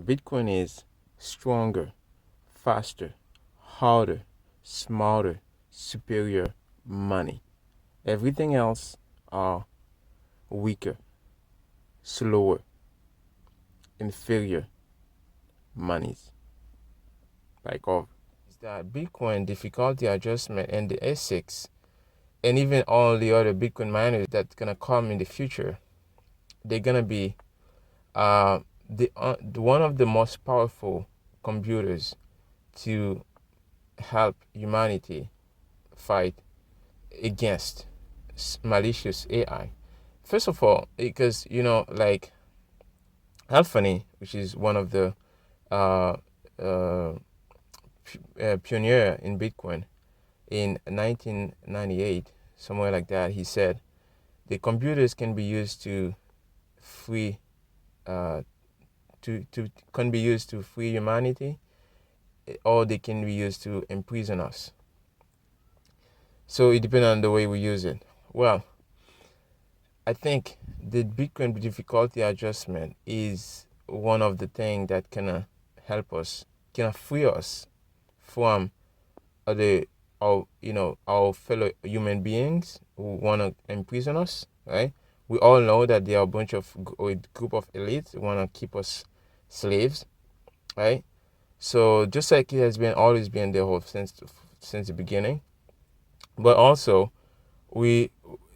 Bitcoin is stronger, faster, harder, smarter, superior money. Everything else are weaker, slower, inferior monies. Like all is that Bitcoin difficulty adjustment and the ASICs and even all the other Bitcoin miners that's gonna come in the future, they're gonna be one of the most powerful computers to help humanity fight against malicious AI. First of all, because like Alphany, which is one of the uh, uh, pioneer in Bitcoin in 1998, somewhere like that, he said the computers can be used to free uh, to can be used to free humanity, or they can be used to imprison us. So it depends on the way we use it. Well, I think the Bitcoin difficulty adjustment is one of the things that can help us, can free us from the our fellow human beings who want to imprison us, right? We all know that there are a bunch of group of elites who want to keep us slaves, right? So just like it has been always been the whole since the beginning, but also we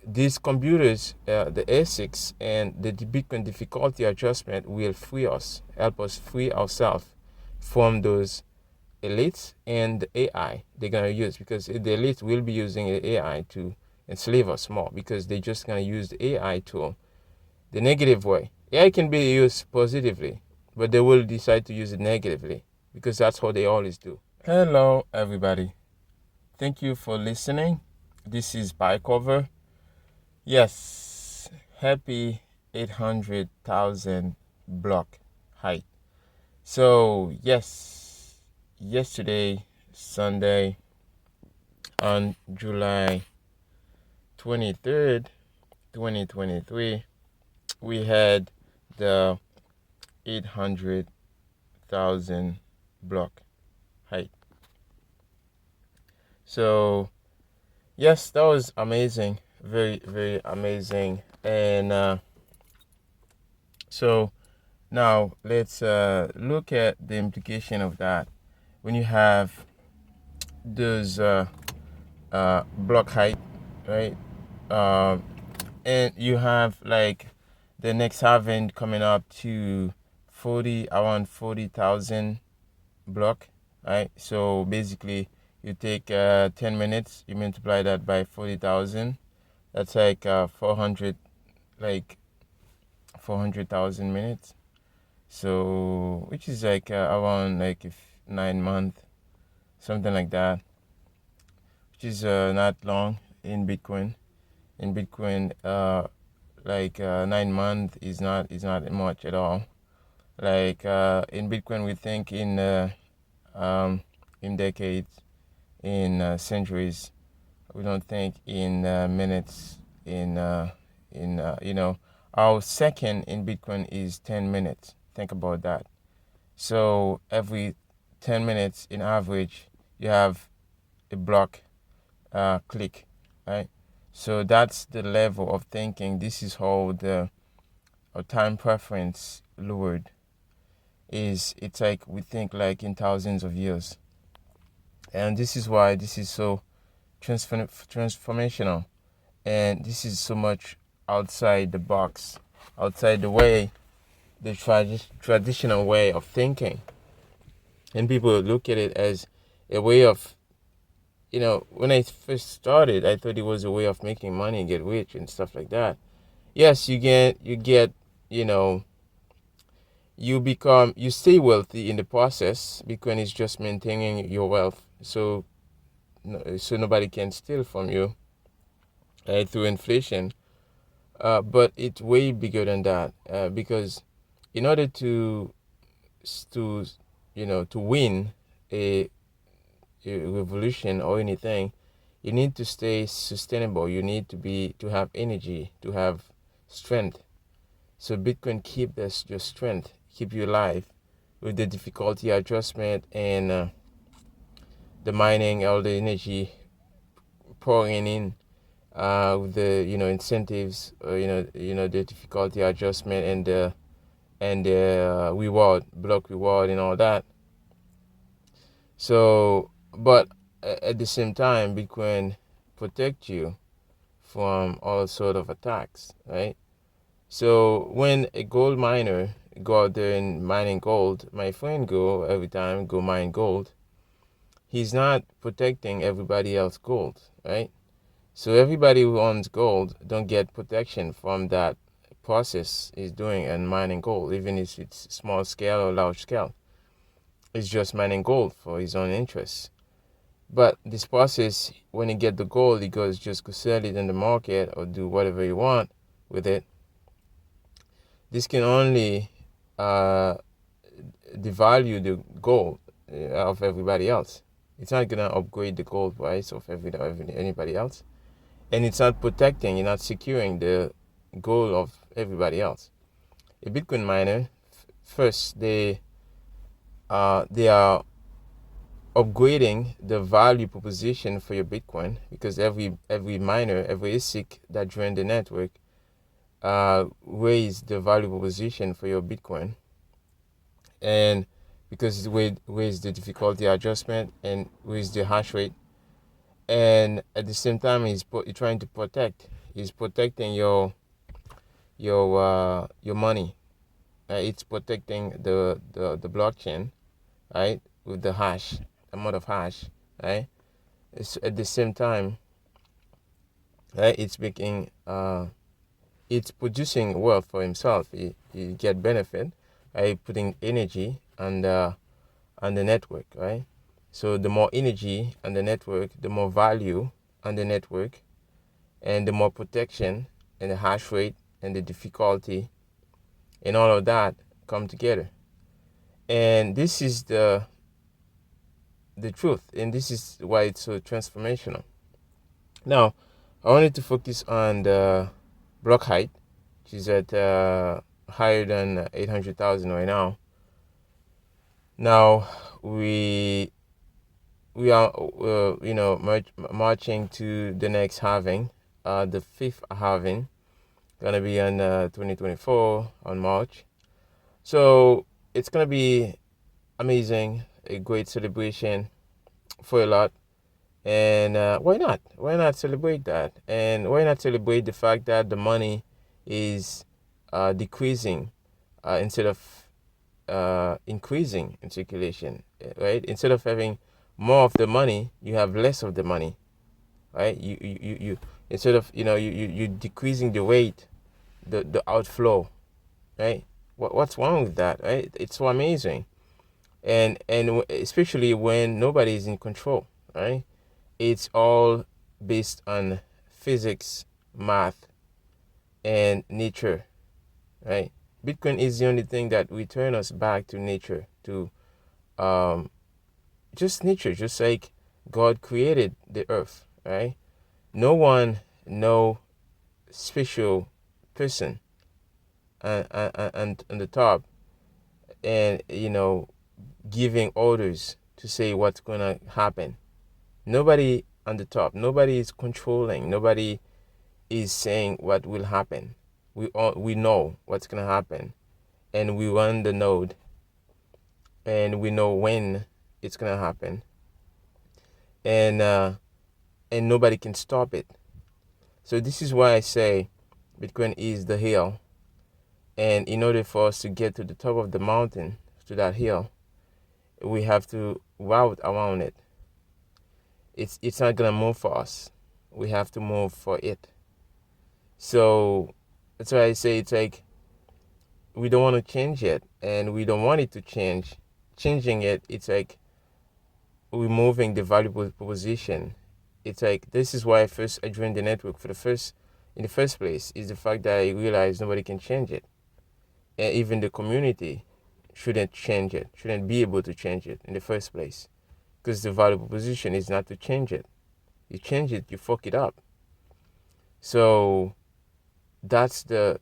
these computers, the ASICs and the Bitcoin difficulty adjustment will free us, help us free ourselves from those elites and the AI they're gonna use, because the elites will be using the AI to enslave us more, because they're just gonna use the AI tool the negative way. AI can be used positively, but they will decide to use it negatively because that's how they always do. Hello, everybody. Thank you for listening. This is Bikeover. Yes, happy 800,000 block height. So, yes, yesterday, Sunday, on July 23rd, 2023, we had the 800,000 block height. So, yes, that was amazing. Very, very amazing. And so now let's look at the implication of that. When you have those block height, right? And you have like the next halving coming up to around 40,000 block, right? So basically, you take 10 minutes, you multiply that by 40,000. That's like 400,000 minutes. So which is like around like 9 months, something like that, which is not long in Bitcoin. In Bitcoin, 9 months is not much at all. Like in Bitcoin, we think in decades, in centuries. We don't think in minutes. Our second in Bitcoin is 10 minutes. Think about that. So every 10 minutes, in average, you have a block click, right? So that's the level of thinking. This is how the time preference lowered is. It's like we think like in thousands of years, and this is why this is so transformational, and this is so much outside the box, outside the way, the traditional way of thinking. And people look at it as a way of, when I first started, I thought it was a way of making money and get rich and stuff like that. Yes, you stay wealthy in the process. Bitcoin is just maintaining your wealth, so nobody can steal from you through inflation. But it's way bigger than that, because in order to to win a revolution or anything, you need to stay sustainable. You need to have energy, to have strength. So Bitcoin keep your strength, keep you alive, with the difficulty adjustment and the mining, all the energy pouring in, with the incentives, the difficulty adjustment and the reward, block reward, and all that. So, but at the same time, Bitcoin protect you from all sort of attacks, right? So when a gold miner go out there and mining gold, my friend go every time go mine gold, he's not protecting everybody else gold, right? So everybody who owns gold don't get protection from that process he's doing and mining gold, even if it's small scale or large scale. It's just mining gold for his own interests. But this process, when he get the gold, he goes just go sell it in the market or do whatever you want with it. This can only devalue the gold of everybody else. It's not gonna upgrade the gold price of anybody else, and it's not protecting, you're not securing the gold of everybody else. A Bitcoin miner, first they are upgrading the value proposition for your Bitcoin, because every miner, every ASIC that join the network raise the value proposition for your Bitcoin, and because it raise the difficulty adjustment and raise the hash rate, and at the same time he's trying to protect. He's protecting your money. It's protecting the blockchain, right, with the hash, amount of hash, right? It's at the same time, right, it's making it's producing wealth for himself. He get benefit, right, putting energy on the network, right? So the more energy on the network, the more value on the network, and the more protection and the hash rate and the difficulty and all of that come together. And this is the truth, and this is why it's so transformational. Now, I wanted to focus on the block height, which is at higher than 800,000 right now. Now we are marching to the next halving, the fifth halving, gonna be on 2024 on March. So it's gonna be amazing, a great celebration for a lot. And why not? Why not celebrate that? And why not celebrate the fact that the money is decreasing instead of increasing in circulation, right? Instead of having more of the money, you have less of the money, right? You instead of you decreasing the rate, the outflow, right? What's wrong with that, right? It's so amazing, and especially when nobody is in control, right? It's all based on physics, math, and nature, right? Bitcoin is the only thing that returns us back to nature, to just nature, just like God created the earth, right? No one, no special person on the top, and giving orders to say what's gonna happen. Nobody on the top, nobody is controlling, nobody is saying what will happen. We know what's gonna happen, and we run the node, and we know when it's gonna happen, and nobody can stop it. So this is why I say Bitcoin is the hill, and in order for us to get to the top of the mountain, to that hill, we have to route around it. It's not gonna move for us. We have to move for it. So that's why I say it's like we don't want to change it, and we don't want it to change. Changing it, it's like removing the valuable proposition. It's like, this is why I joined the network in the first place, is the fact that I realized nobody can change it, and even the community shouldn't change it, shouldn't be able to change it in the first place, because the valuable proposition is not to change it. You change it, you fuck it up. So that's the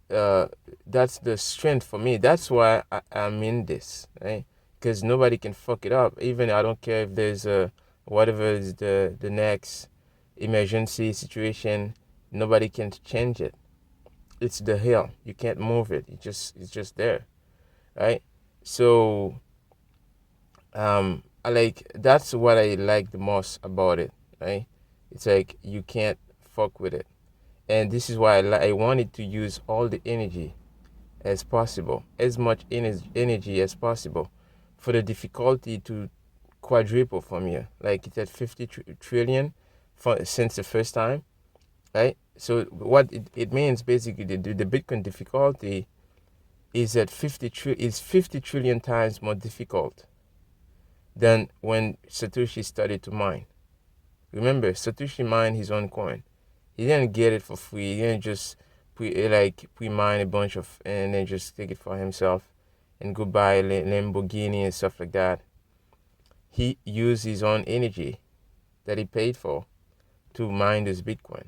that's the strength for me. That's why I'm in this, right? Because nobody can fuck it up. Even I don't care if there's a whatever is the next emergency situation, nobody can change it. It's the hill. You can't move it. It's just there, right? So I like that's what I like the most about it, right? It's like you can't fuck with it, and this is why I wanted to use all the energy as possible, as much energy as possible, for the difficulty to quadruple from here. Like it's at 50 trillion for, since the first time, right? So what it means basically, the Bitcoin difficulty is at 50 trillion times more difficult than when Satoshi started to mine. Remember, Satoshi mined his own coin. He didn't get it for free. He didn't just pre-mine a bunch of and then just take it for himself and go buy a Lamborghini and stuff like that. He used his own energy that he paid for to mine this Bitcoin.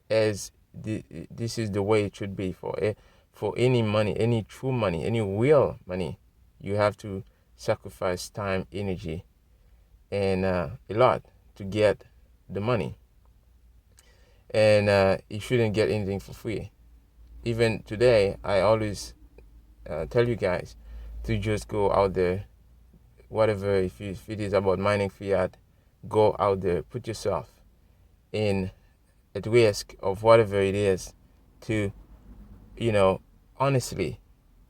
As this is the way it should be for any money, any true money, any real money. You have to sacrifice time, energy, and a lot to get the money. And you shouldn't get anything for free. Even today, I always tell you guys to just go out there, whatever, if it is about mining fiat, go out there, put yourself in at risk of whatever it is to, honestly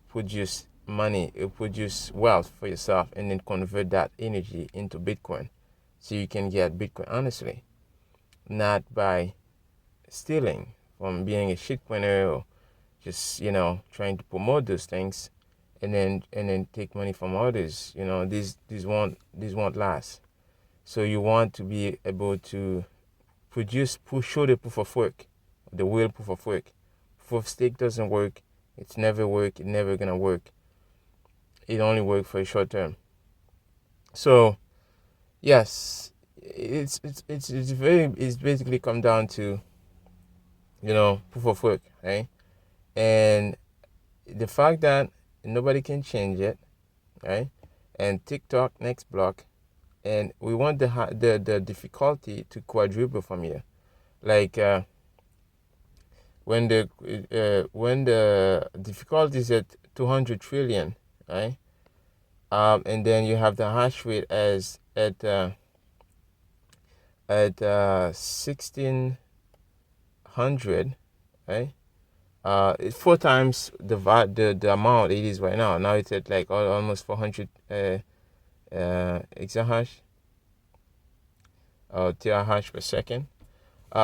produce money, produce wealth for yourself, and then convert that energy into Bitcoin so you can get Bitcoin honestly, not by stealing from being a shitcoiner or just trying to promote those things and then take money from others. These won't last. So you want to be able to show the proof of work, the real proof of work. Proof of stake doesn't work. It's never work. It's never gonna work. It only works for a short term. So yes, it's basically come down to proof of work, right? And the fact that nobody can change it, right? And TikTok next block, and we want the difficulty to quadruple from here. Like when the difficulty is at 200 trillion, right? And then you have the hash rate as at 1600, right? It's 4 times the amount it is right now. Now it's at like almost 400 exahash or terahash per second.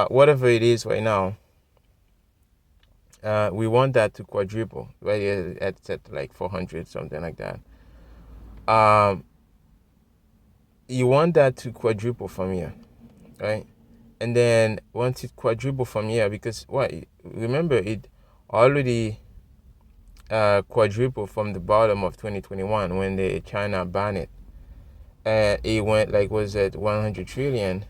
Whatever it is right now, we want that to quadruple, right? At like 400, something like that. You want that to quadruple from here, right? And then once it quadruple from here, because remember it already quadruple from the bottom of 2021 when the China banned it. It went was at 100 trillion,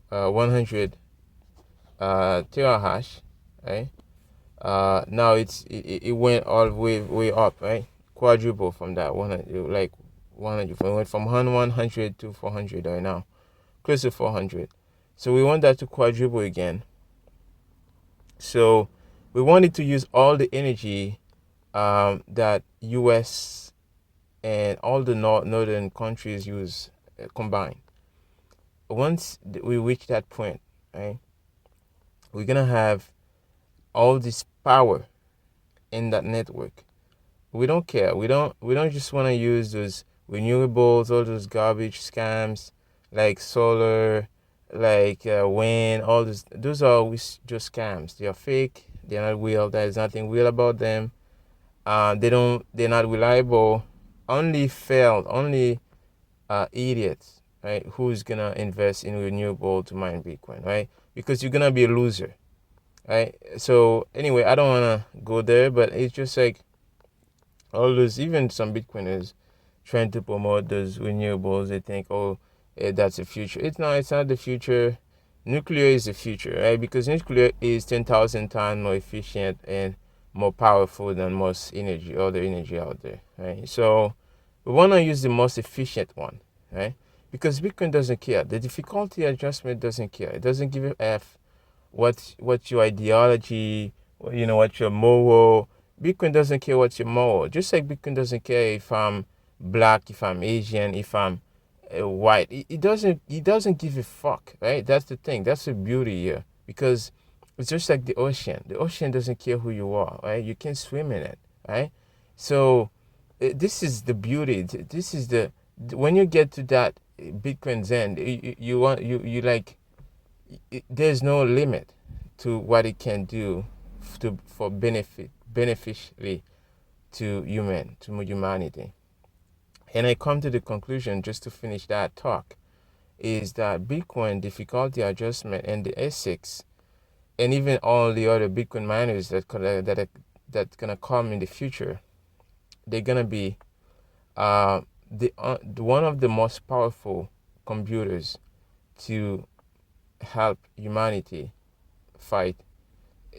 100 terahash, right? Now it went all the way up, right? Quadruple from that 100, 100. It went from 100 to 400 right now, close to 400. So we want that to quadruple again. So we wanted to use all the energy that US and all the northern countries use combined. Once we reach that point, right, we're gonna have all this power in that network. We don't care. We don't just want to use those renewables, all those garbage scams like solar, like wind, all this. Those are always just scams. They are fake. They're not real. There is nothing real about them. They're not reliable. Only idiots, right? Who's gonna invest in renewable to mine Bitcoin, right? Because you're gonna be a loser, right? So anyway, I don't wanna go there, but it's just like all those, even some Bitcoiners trying to promote those renewables. They think, that's the future. It's not the future. nuclear is the future, right? Because nuclear is 10,000 times more efficient and more powerful than most energy, other energy out there, right? So we want to use the most efficient one, right? Because Bitcoin doesn't care. The difficulty adjustment doesn't care. It doesn't give a f what your ideology, what your moral. Bitcoin doesn't care what your moral. Just like Bitcoin doesn't care if I'm black, if I'm Asian, if I'm white. It doesn't give a fuck, right? That's the thing. That's the beauty here, because it's just like the ocean. The ocean doesn't care who you are, right? You can swim in it, right? So this is the beauty. This is when you get to that Bitcoin's end, you want you like there's no limit to what it can do for beneficially to humanity. And I come to the conclusion, just to finish that talk, is that Bitcoin difficulty adjustment and the ASICs and even all the other Bitcoin miners that's gonna come in the future, they're gonna be one of the most powerful computers to help humanity fight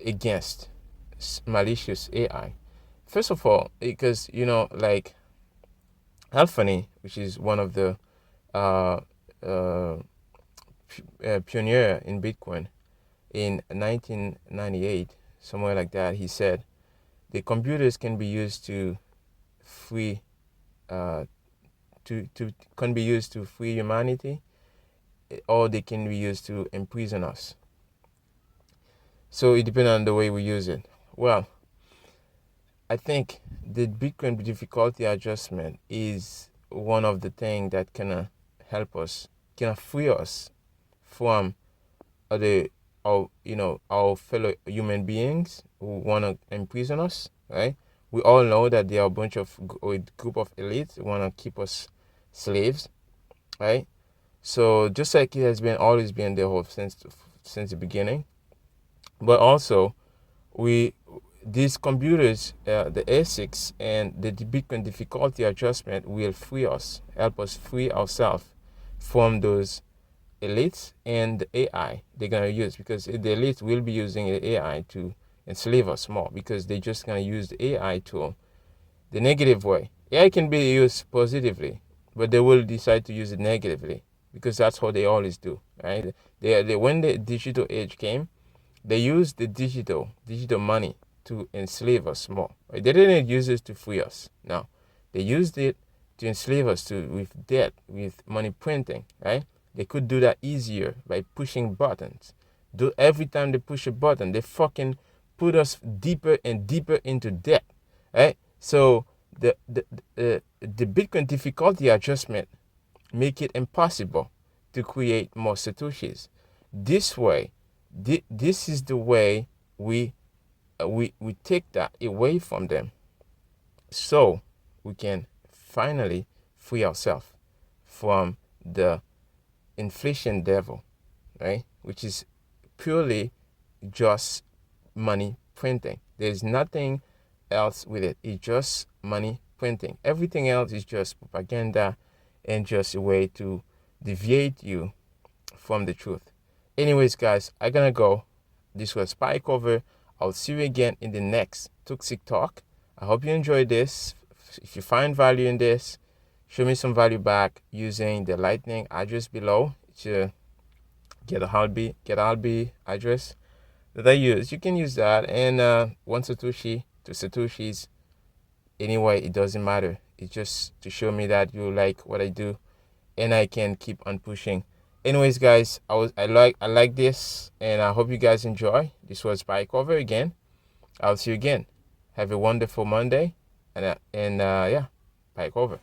against malicious AI. First of all, because like Alphany, which is one of the uh, uh, pioneer in Bitcoin in 1998, somewhere like that, he said the computers can be used to free uh, can be used to free humanity, or they can be used to imprison us. So it depends on the way we use it. Well, I think the Bitcoin difficulty adjustment is one of the things that can help us, can free us from our fellow human beings who want to imprison us, right? We all know that there are a bunch of a group of elites who want to keep us slaves, right? So just like it has been always been the whole since the beginning, but also we these computers, the ASICs and the Bitcoin difficulty adjustment will free us, help us free ourselves from those elites and the AI they're gonna use, because the elites will be using the AI to enslave us more, because they're just gonna use the AI tool the negative way. AI can be used positively, but they will decide to use it negatively, because that's what they always do, right? They when the digital age came, they used the digital money to enslave us more. Right? They didn't use it to free us. No, they used it to enslave us with debt, with money printing. Right? They could do that easier by pushing buttons. Every time they push a button, they fucking put us deeper and deeper into debt. Right? So the Bitcoin difficulty adjustment make it impossible to create more satoshis. This way, this is the way we take that away from them, so we can finally free ourselves from the inflation devil, right? Which is purely just money printing. There's nothing else with it. It's just money printing. Everything else is just propaganda and just a way to deviate you from the truth. Anyways, guys, I'm gonna go. This was Spike Over. I'll see you again in the next Toxic Talk. I hope you enjoyed this. If you find value in this, show me some value back using the Lightning address below to get a Albi address that I use. You can use that, and one Satoshi, two Satoshis. Anyway, it doesn't matter. It's just to show me that you like what I do, and I can keep on pushing. Anyways, guys, I like this, and I hope you guys enjoy. This was Spike Over again. I'll see you again. Have a wonderful Monday, and yeah, Spike Over.